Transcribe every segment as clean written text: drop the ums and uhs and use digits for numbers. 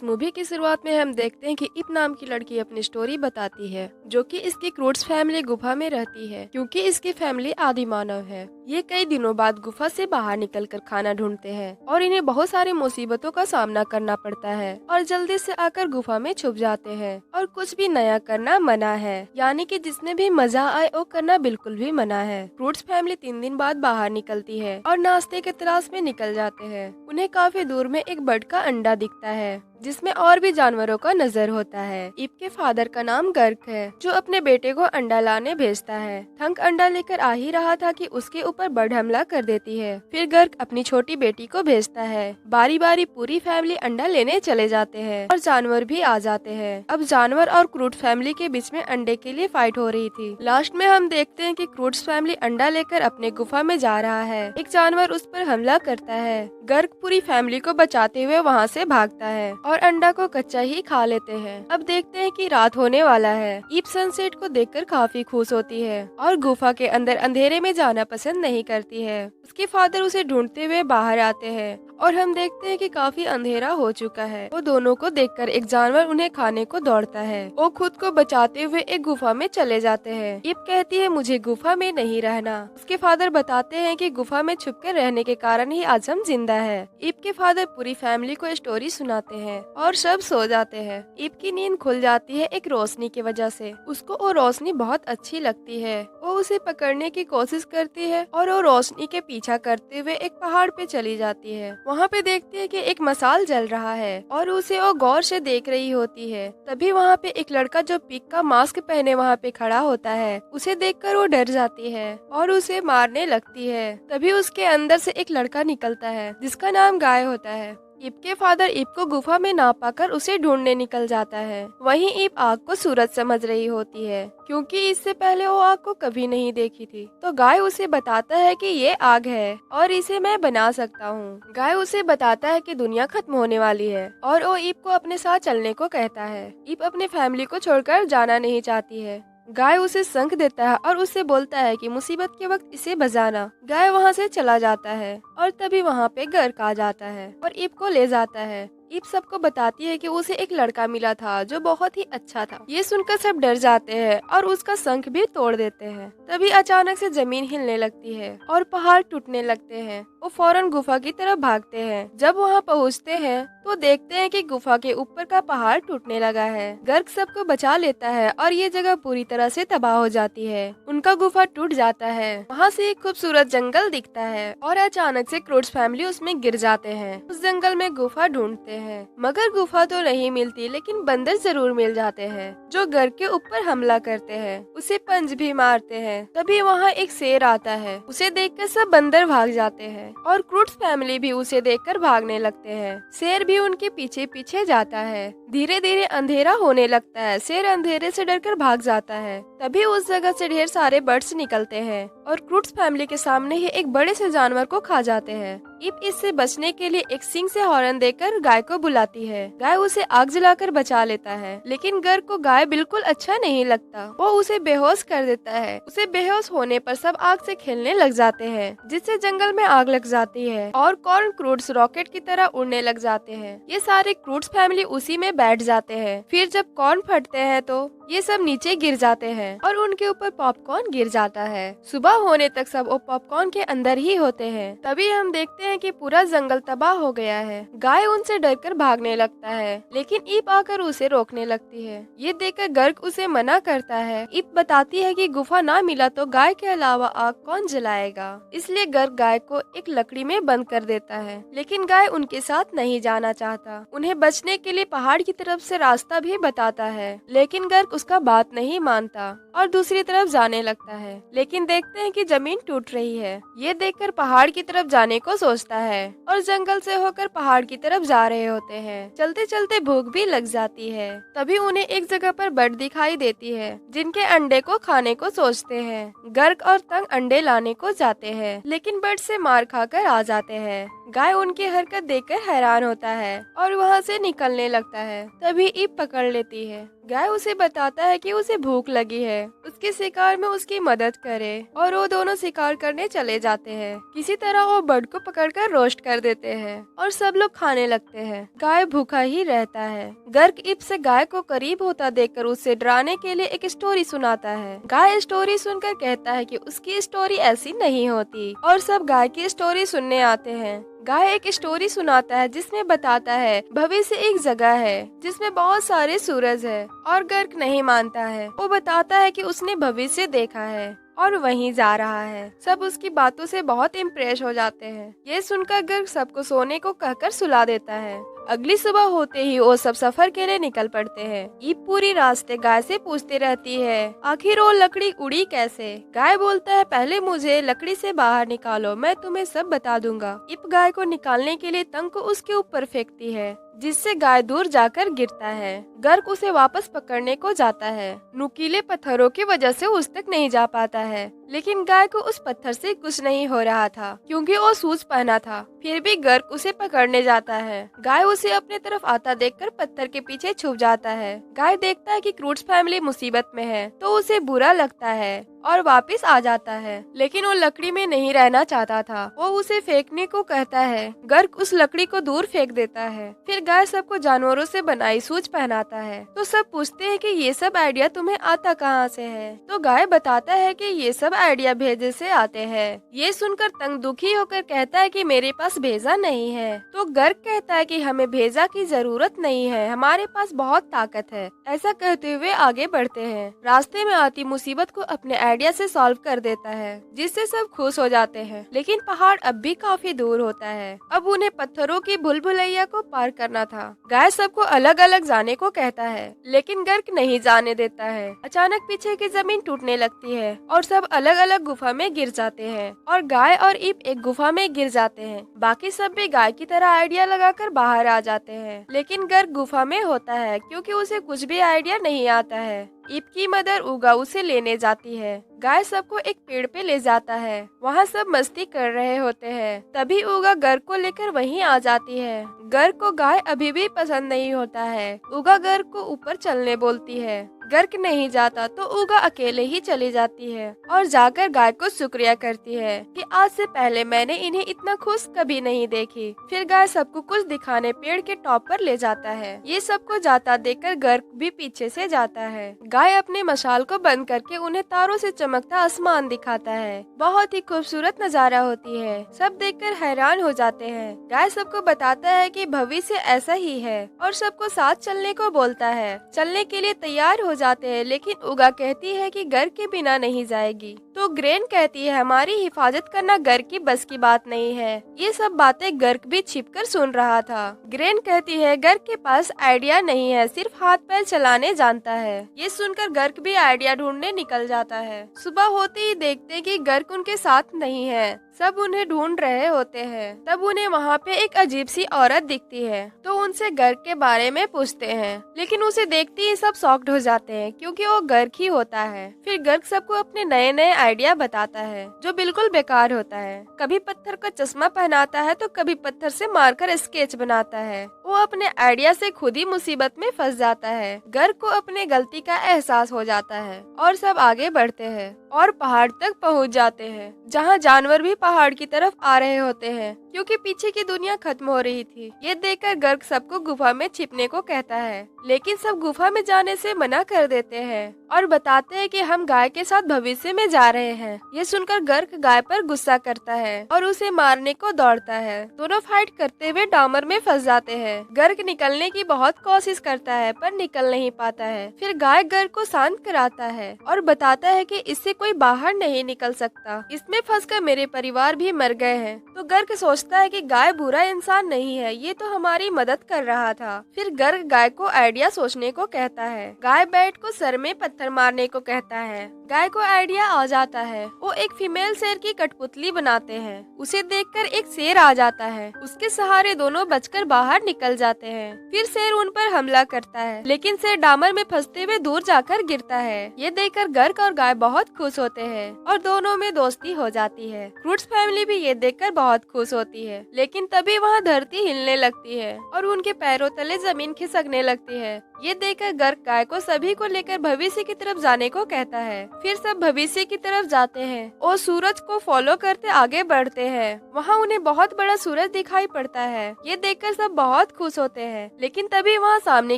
इस मूवी की शुरुआत में हम देखते हैं कि इप नाम की लड़की अपनी स्टोरी बताती है, जो कि इसकी क्रूड्स फैमिली गुफा में रहती है, क्योंकि इसकी फैमिली आदि मानव है। ये कई दिनों बाद गुफा से बाहर निकलकर खाना ढूंढते हैं और इन्हें बहुत सारी मुसीबतों का सामना करना पड़ता है और जल्दी से आकर गुफा में छुप जाते हैं और कुछ भी नया करना मना है, यानी कि जिसमें भी मजा आए वो करना बिल्कुल भी मना है। क्रूड्स फैमिली 3 दिन बाद बाहर निकलती है और नाश्ते के तलाश में निकल जाते हैं। उन्हें काफी दूर में एक बर्ड का अंडा दिखता है जिसमें और भी जानवरों का नजर होता है। इप के फादर का नाम गर्क है, जो अपने बेटे को अंडा लाने भेजता है। थंक अंडा लेकर आ ही रहा था कि उसके ऊपर बर्ड हमला कर देती है। फिर गर्क अपनी छोटी बेटी को भेजता है। बारी बारी पूरी फैमिली अंडा लेने चले जाते हैं और जानवर भी आ जाते हैं। अब जानवर और क्रूड फैमिली के बीच में अंडे के लिए फाइट हो रही थी। लास्ट में हम देखते हैं कि क्रूड्स फैमिली अंडा लेकर अपने गुफा में जा रहा है। एक जानवर उस पर हमला करता है। गर्क पूरी फैमिली को बचाते हुए वहाँ से भागता है और अंडा को कच्चा ही खा लेते हैं। अब देखते हैं कि रात होने वाला है। ईप सनसेट को देखकर काफी खुश होती है और गुफा के अंदर अंधेरे में जाना पसंद नहीं करती है। उसके फादर उसे ढूंढते हुए बाहर आते हैं और हम देखते हैं कि काफी अंधेरा हो चुका है। वो दोनों को देखकर एक जानवर उन्हें खाने को दौड़ता है। वो खुद को बचाते हुए एक गुफा में चले जाते हैं। ईप कहती है मुझे गुफा में नहीं रहना। उसके फादर बताते हैं कि गुफा में छुपकर रहने के कारण ही आज हम जिंदा है। ईप के फादर पूरी फैमिली को स्टोरी सुनाते हैं और सब सो जाते हैं। ईप की नींद खुल जाती है एक रोशनी की वजह से। उसको वो रोशनी बहुत अच्छी लगती है। वो उसे पकड़ने की कोशिश करती है और वो रोशनी के पीछा करते हुए एक पहाड़ पे चली जाती है। वहाँ पे देखती है कि एक मसाल जल रहा है और उसे वो गौर से देख रही होती है। तभी वहाँ पे एक लड़का जो पिग का मास्क पहने वहाँ पे खड़ा होता है। उसे देखकर वो डर जाती है और उसे मारने लगती है। तभी उसके अंदर से एक लड़का निकलता है जिसका नाम गाय होता है। ईप के फादर ईप को गुफा में ना पाकर उसे ढूंढने निकल जाता है। वहीं ईप आग को सूरज समझ रही होती है, क्योंकि इससे पहले वो आग को कभी नहीं देखी थी। तो गाय उसे बताता है कि ये आग है और इसे मैं बना सकता हूँ। गाय उसे बताता है कि दुनिया खत्म होने वाली है और वो ईप को अपने साथ चलने को कहता है। ईप अपने फैमिली को छोड़कर जाना नहीं चाहती है। गाय उसे शंख देता है और उससे बोलता है कि मुसीबत के वक्त इसे बजाना। गाय वहाँ से चला जाता है और तभी वहाँ पे गर्क आ जाता है और ईप को ले जाता है। ईप सबको बताती है कि उसे एक लड़का मिला था जो बहुत ही अच्छा था। ये सुनकर सब डर जाते हैं और उसका शंख भी तोड़ देते हैं। तभी अचानक से जमीन हिलने लगती है और पहाड़ टूटने लगते हैं। वो फौरन गुफा की तरफ भागते हैं। जब वहाँ पहुँचते हैं तो देखते हैं कि गुफा के ऊपर का पहाड़ टूटने लगा है। गर्क सबको बचा लेता है और ये जगह पूरी तरह से तबाह हो जाती है। उनका गुफा टूट जाता है। वहाँ से एक खूबसूरत जंगल दिखता है और अचानक से क्रूड्स फैमिली उसमें गिर जाते हैं। उस जंगल में गुफा ढूंढते हैं मगर गुफा तो नहीं मिलती, लेकिन बंदर जरूर मिल जाते हैं जो गर्क के ऊपर हमला करते हैं। उसे पंच भी मारते हैं। तभी वहाँ एक शेर आता है। उसे देखकर सब बंदर भाग जाते हैं और क्रूड्स फैमिली भी उसे देखकर भागने लगते हैं। शेर भी उनके पीछे पीछे जाता है। धीरे धीरे अंधेरा होने लगता है। शेर अंधेरे से डरकर भाग जाता है। तभी उस जगह से ढेर सारे बर्ड्स निकलते हैं और क्रूड्स फैमिली के सामने ही एक बड़े से जानवर को खा जाते हैं। ईप इससे बचने के लिए एक सींग से हॉर्न देकर गाय को बुलाती है। गाय उसे आग जलाकर बचा लेता है, लेकिन गर्क को गाय बिल्कुल अच्छा नहीं लगता। वो उसे बेहोश कर देता है। उसे बेहोश होने पर सब आग से खेलने लग जाते हैं, जिससे जंगल में आग लग जाती है और कॉर्न क्रूड्स रॉकेट की तरह उड़ने लग जाते हैं। ये सारे क्रूड्स फैमिली उसी में बैठ जाते हैं। फिर जब कॉर्न फटते हैं तो ये सब नीचे गिर जाते हैं और उनके ऊपर पॉपकॉर्न गिर जाता है। सुबह होने तक सब वो पॉपकॉर्न के अंदर ही होते हैं। तभी हम देखते हैं कि पूरा जंगल तबाह हो गया है। गाय उनसे डरकर भागने लगता है, लेकिन ईप आकर उसे रोकने लगती है। ये देखकर गर्क उसे मना करता है। ईप बताती है कि गुफा ना मिला तो गाय के अलावा आग कौन जलाएगा, इसलिए गर्क गाय को एक लकड़ी में बंद कर देता है। लेकिन गाय उनके साथ नहीं जाना चाहता। उन्हें बचने के लिए पहाड़ की तरफ से रास्ता भी बताता है, लेकिन गर्क उसका बात नहीं मानता और दूसरी तरफ जाने लगता है। लेकिन देखते हैं कि जमीन टूट रही है। ये देखकर पहाड़ की तरफ जाने को सोचता है और जंगल से होकर पहाड़ की तरफ जा रहे होते हैं। चलते चलते भूख भी लग जाती है। तभी उन्हें एक जगह पर बर्ड दिखाई देती है जिनके अंडे को खाने को सोचते हैं। गर्क और तंग अंडे लाने को जाते हैं, लेकिन बर्ड से मार खाकर आ जाते हैं। गाय उनकी हरकत देखकर हैरान होता है और वहाँ से निकलने लगता है। तभी ईप पकड़ लेती है। गाय उसे बताता है कि उसे भूख लगी है, उसके शिकार में उसकी मदद करे, और वो दोनों शिकार करने चले जाते हैं। किसी तरह वो बर्ड को पकड़कर रोस्ट कर देते हैं और सब लोग खाने लगते हैं। गाय भूखा ही रहता है। गर्क इप से गाय को करीब होता देखकर उसे डराने के लिए एक स्टोरी सुनाता है। गाय स्टोरी सुनकर कहता है कि उसकी स्टोरी ऐसी नहीं होती, और सब गाय की स्टोरी सुनने आते हैं। गाय एक स्टोरी सुनाता है जिसमें बताता है भविष्य एक जगह है जिसमें बहुत सारे सूरज है, और गर्क नहीं मानता है। वो बताता है कि उसने भविष्य देखा है और वहीं जा रहा है। सब उसकी बातों से बहुत इम्प्रेस हो जाते हैं। ये सुनकर गर्क सबको सोने को कहकर सुला देता है। अगली सुबह होते ही वो सब सफर के लिए निकल पड़ते हैं। ईप पूरी रास्ते गाय से पूछती रहती है आखिर वो लकड़ी उड़ी कैसे। गाय बोलता है पहले मुझे लकड़ी से बाहर निकालो, मैं तुम्हें सब बता दूंगा। ईप गाय को निकालने के लिए तंग को उसके ऊपर फेंकती है, जिससे गाय दूर जाकर गिरता है। गर्क उसे वापस पकड़ने को जाता है। नुकीले पत्थरों की वजह से उस तक नहीं जा पाता है, लेकिन गाय को उस पत्थर से कुछ नहीं हो रहा था क्योंकि वो शूज पहना था। फिर भी गर्क उसे पकड़ने जाता है। गाय उसे अपने तरफ आता देखकर पत्थर के पीछे छुप जाता है। गाय देखता है कि क्रूट्स फैमिली मुसीबत में है तो उसे बुरा लगता है और वापस आ जाता है, लेकिन वो लकड़ी में नहीं रहना चाहता था। वो उसे फेंकने को कहता है। गर्क उस लकड़ी को दूर फेंक देता है। फिर गाय सबको जानवरों से बनाई सूज पहनाता है। तो सब पूछते हैं कि ये सब आइडिया तुम्हें आता कहाँ से है। तो गाय बताता है कि ये सब आइडिया भेजे से आते हैं। ये सुनकर तंग दुखी होकर कहता है कि मेरे पास भेजा नहीं है। तो गर्क कहता है कि हमें भेजा की जरूरत नहीं है, हमारे पास बहुत ताकत है। ऐसा कहते हुए आगे बढ़ते हैं। रास्ते में आती मुसीबत को अपने आइडिया से सॉल्व कर देता है, जिससे सब खुश हो जाते हैं। लेकिन पहाड़ अब भी काफी दूर होता है। अब उन्हें पत्थरों की भूलभुलैया को पार करना था। गाय सबको अलग अलग जाने को कहता है, लेकिन गर्क नहीं जाने देता है। अचानक पीछे की जमीन टूटने लगती है और सब अलग अलग गुफा में गिर जाते हैं, और गाय और ईप एक गुफा में गिर जाते हैं। बाकी सब भी गाय की तरह आइडिया लगाकर बाहर आ जाते हैं, लेकिन गर्क गुफा में होता है क्योंकि उसे कुछ भी आइडिया नहीं आता है। ईप की मदर उगा उसे लेने जाती है। गाय सबको एक पेड़ पे ले जाता है। वहाँ सब मस्ती कर रहे होते हैं। तभी उगा गर्क को लेकर वहीं आ जाती है। गर्क को गाय अभी भी पसंद नहीं होता है। उगा गर्क को ऊपर चलने बोलती है। गर्क नहीं जाता तो उगा अकेले ही चली जाती है और जाकर गाय को शुक्रिया करती है कि आज से पहले मैंने इन्हें इतना खुश कभी नहीं देखी। फिर गाय सबको कुछ दिखाने पेड़ के टॉप पर ले जाता है। ये सबको जाता देखकर गर्क भी पीछे से जाता है। गाय अपने मशाल को बंद करके उन्हें तारों से चमकता आसमान दिखाता है। बहुत ही खूबसूरत नजारा होती है। सब देखकर हैरान हो जाते हैं। गाय सबको बताता है कि भविष्य ऐसा ही है और सबको साथ चलने को बोलता है। चलने के लिए तैयार हो जाते हैं, लेकिन उगा कहती है कि गर्क के बिना नहीं जाएगी। तो ग्रेन कहती है हमारी हिफाजत करना गर्क की बस की बात नहीं है। ये सब बातें गर्क भी छिपकर सुन रहा था। ग्रेन कहती है गर्क के पास आइडिया नहीं है, सिर्फ हाथ पैर चलाने जानता है। ये सुनकर गर्क भी आइडिया ढूंढने निकल जाता है। सुबह होते ही देखते हैं कि गर्क उनके साथ नहीं है। सब उन्हें ढूंढ रहे होते हैं। तब उन्हें वहाँ पे एक अजीब सी औरत दिखती है, तो उनसे गर्क के बारे में पूछते हैं, लेकिन उसे देखते ही सब शॉक्ड हो जाते हैं क्योंकि वो गर्क ही होता है। फिर गर्क सबको अपने नए नए आइडिया बताता है जो बिल्कुल बेकार होता है। कभी पत्थर का चश्मा पहनाता है तो कभी पत्थर से मारकर स्केच बनाता है। वो अपने आइडिया से खुद ही मुसीबत में फंस जाता है। गर्क को अपने गलती का एहसास हो जाता है और सब आगे बढ़ते हैं और पहाड़ तक पहुंच जाते हैं, जहां जानवर भी पहाड़ की तरफ आ रहे होते हैं क्योंकि पीछे की दुनिया खत्म हो रही थी। ये देखकर गर्क सबको गुफा में छिपने को कहता है, लेकिन सब गुफा में जाने से मना कर देते हैं और बताते हैं कि हम गाय के साथ भविष्य में जा रहे हैं। ये सुनकर गर्क गाय पर गुस्सा करता है और उसे मारने को दौड़ता है। दोनों फाइट करते हुए डामर में फंस जाते हैं। गर्क निकलने की बहुत कोशिश करता है पर निकल नहीं पाता है। फिर गाय गर्क को शांत कराता है और बताता है कि इससे कोई बाहर नहीं निकल सकता, इसमें फंसकर मेरे परिवार भी मर गए हैं। तो गर्क सोचता है कि गाय बुरा इंसान नहीं है, ये तो हमारी मदद कर रहा था। फिर गर्क गाय को आइडिया सोचने को कहता है। गाय बैट को सर में पत्थर मारने को कहता है। गाय को आइडिया आ जाता है। वो एक फीमेल शेर की कठपुतली बनाते हैं। उसे देखकर एक शेर आ जाता है। उसके सहारे दोनों बचकर बाहर निकल जाते हैं। फिर शेर उन पर हमला करता है, लेकिन शेर डामर में फंसते हुए दूर जाकर गिरता है। ये देखकर गर्क और गाय बहुत खुश होते हैं और दोनों में दोस्ती हो जाती है। क्रूट्स फैमिली भी ये देखकर बहुत खुश होती है, लेकिन तभी वहाँ धरती हिलने लगती है और उनके पैरों तले जमीन खिसकने लगती है। ये देखकर गर्क गाय को सभी को लेकर भविष्य की तरफ जाने को कहता है। फिर सब भविष्य की तरफ जाते हैं और सूरज को फॉलो करते आगे बढ़ते हैं। वहाँ उन्हें बहुत बड़ा सूरज दिखाई पड़ता है। ये देखकर सब बहुत खुश होते हैं, लेकिन तभी वहाँ सामने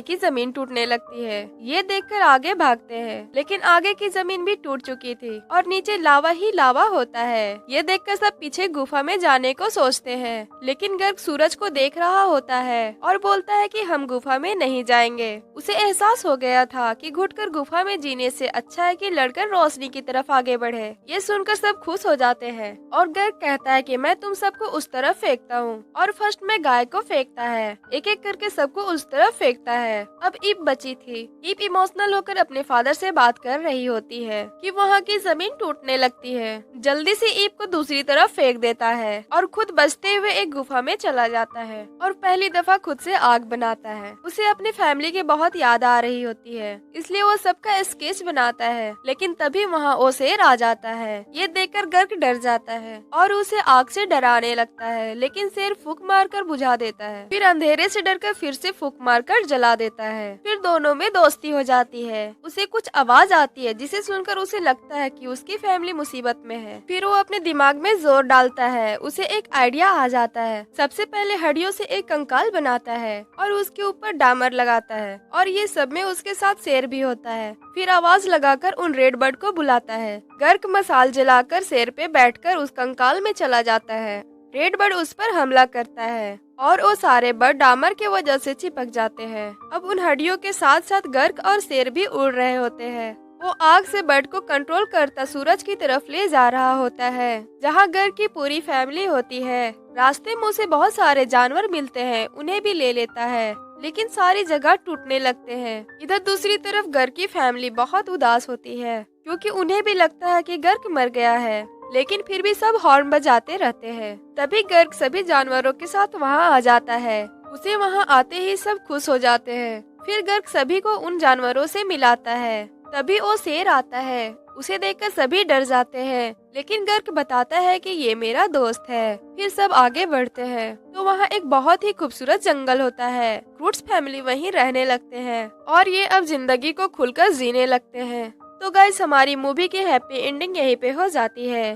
की जमीन टूटने लगती है। ये देखकर आगे भागते हैं, लेकिन आगे की जमीन भी टूट चुकी थी और नीचे लावा ही लावा होता है। ये देखकर सब पीछे गुफा में जाने को सोचते हैं, लेकिन गर्क सूरज को देख रहा होता है और बोलता है कि हम गुफा में नहीं जाएंगे। उसे एहसास हो गया था कि घुटकर गुफा में जीने से अच्छा है कि लड़कर रोशनी की तरफ आगे बढ़े। ये सुनकर सब खुश हो जाते हैं और गर्क कहता है कि मैं तुम सबको उस तरफ फेंकता हूँ, और फर्स्ट में गाय को फेंकता है। एक एक करके सबको उस तरफ फेंकता है। अब ईप बची थी। ईप इमोशनल होकर अपने फादर से बात कर रही होती है कि वहाँ की जमीन टूटने लगती है। जल्दी से ईप को दूसरी तरफ फेंक देता है और खुद बचते हुए एक गुफा में चला जाता है और पहली दफा खुद से आग बनाता है। उसे अपनी फैमिली की बहुत याद आ रही होती है, इसलिए वो सबका स्केच बनाता है। लेकिन तभी वहाँ वो शेर आ जाता है। ये देखकर गर्क डर जाता है और उसे आग से डराने लगता है, लेकिन शेर फूंक मारकर बुझा देता है। फिर अंधेरे से डरकर फिर से फूंक मारकर जला देता है। फिर दोनों में दोस्ती हो जाती है। उसे कुछ आवाज आती है जिसे सुनकर उसे लगता है कि उसकी फैमिली मुसीबत में है। फिर वो अपने दिमाग में जोर डालता है। उसे एक आइडिया आ जाता है। सबसे पहले हड्डियों से एक कंकाल बनाता है और उसके ऊपर डामर लगाता है, और ये सब में उसके साथ शेर भी होता है। फिर आवाज लगाकर उन रेड बर्ड को बुलाता है। गर्क मसाल जलाकर शेर पे बैठकर उस कंकाल में चला जाता है। रेड बर्ड उस पर हमला करता है और वो सारे बर्ड डामर के वजह से चिपक जाते हैं। अब उन हड्डियों के साथ साथ गर्क और शेर भी उड़ रहे होते हैं। वो आग से बर्ड को कंट्रोल करता सूरज की तरफ ले जा रहा होता है, जहाँ गर्क की पूरी फैमिली होती है। रास्ते में उसे बहुत सारे जानवर मिलते हैं, उन्हें भी ले लेता है, लेकिन सारी जगह टूटने लगते हैं। इधर दूसरी तरफ गर्क की फैमिली बहुत उदास होती है, क्योंकि उन्हें भी लगता है कि गर्क मर गया है, लेकिन फिर भी सब हॉर्न बजाते रहते हैं। तभी गर्क सभी जानवरों के साथ वहाँ आ जाता है। उसे वहाँ आते ही सब खुश हो जाते हैं। फिर गर्क सभी को उन जानवरों से मिलाता है। तभी वो शेर आता है। उसे देखकर सभी डर जाते हैं, लेकिन गर्क बताता है कि ये मेरा दोस्त है। फिर सब आगे बढ़ते हैं तो वहाँ एक बहुत ही खूबसूरत जंगल होता है। क्रूट्स फैमिली वहीं रहने लगते हैं और ये अब जिंदगी को खुलकर जीने लगते हैं। तो गाइस, हमारी मूवी की हैप्पी एंडिंग यहीं पे हो जाती है।